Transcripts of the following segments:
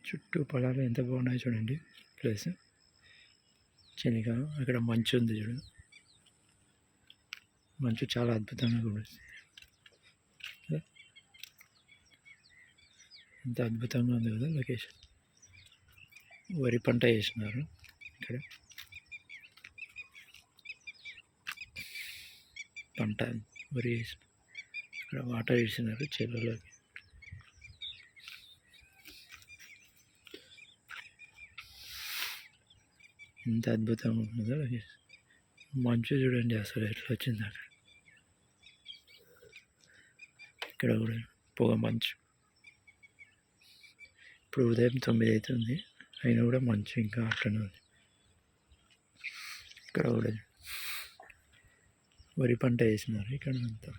చుట్టూ పొలాలు ఎంత బాగున్నాయో చూడండి. ప్లేస్ చలికాలం. అక్కడ మంచు ఉంది చూడండి. మంచు చాలా అద్భుతంగా కూడా ఎంత అద్భుతంగా ఉంది కదా లొకేషన్. వరి పంట వేసినారు ఇక్కడ. పంట వరి వేసి ఇక్కడ వాటర్ వేసినారు చెరువులోకి. ఎంత అద్భుతంగా ఉంటుందో లొకేషన్. మంచు చూడండి అసలు ఎట్లా వచ్చింది అక్కడ. ఇక్కడ కూడా పొగ మంచు. ఇప్పుడు ఉదయం 9 అవుతుంది, అయినా కూడా మంచు ఇంకా అట్లనే ఉంది. ఇక్కడ కూడా వరి పంట వేసినారు ఇక్కడ అంతా.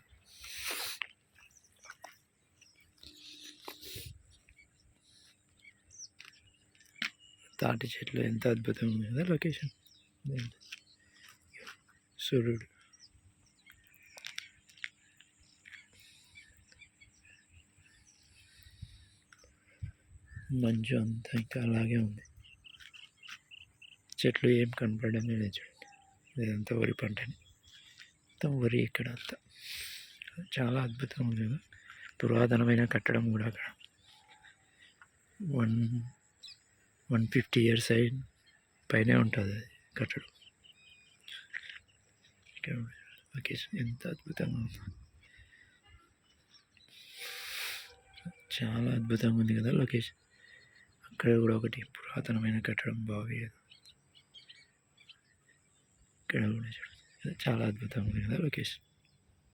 తాటి చెట్లు ఎంత అద్భుతంగా ఉంది కదా లొకేషన్. సూర్యుడు మంచు అంతా ఇంకా అలాగే ఉంది. చెట్లు ఏం కనపడడం లేదు చూడండి. ఇదంతా వరి పంటని, మొత్తం వరి ఇక్కడ అంతా. చాలా అద్భుతంగా ఉంది కదా. పురాతనమైన కట్టడం కూడా అక్కడ 150 years పైనే ఉంటుంది అది కట్టడం. ఇక్కడ లొకేషన్ ఎంత అద్భుతంగా ఉంది. చాలా అద్భుతంగా ఉంది కదా లొకేషన్. అక్కడ కూడా ఒకటి పురాతనమైన కట్టడం బావి. ఇక్కడ కూడా చూడండి చాలా అద్భుతంగా ఉంది కదా లొకేషన్.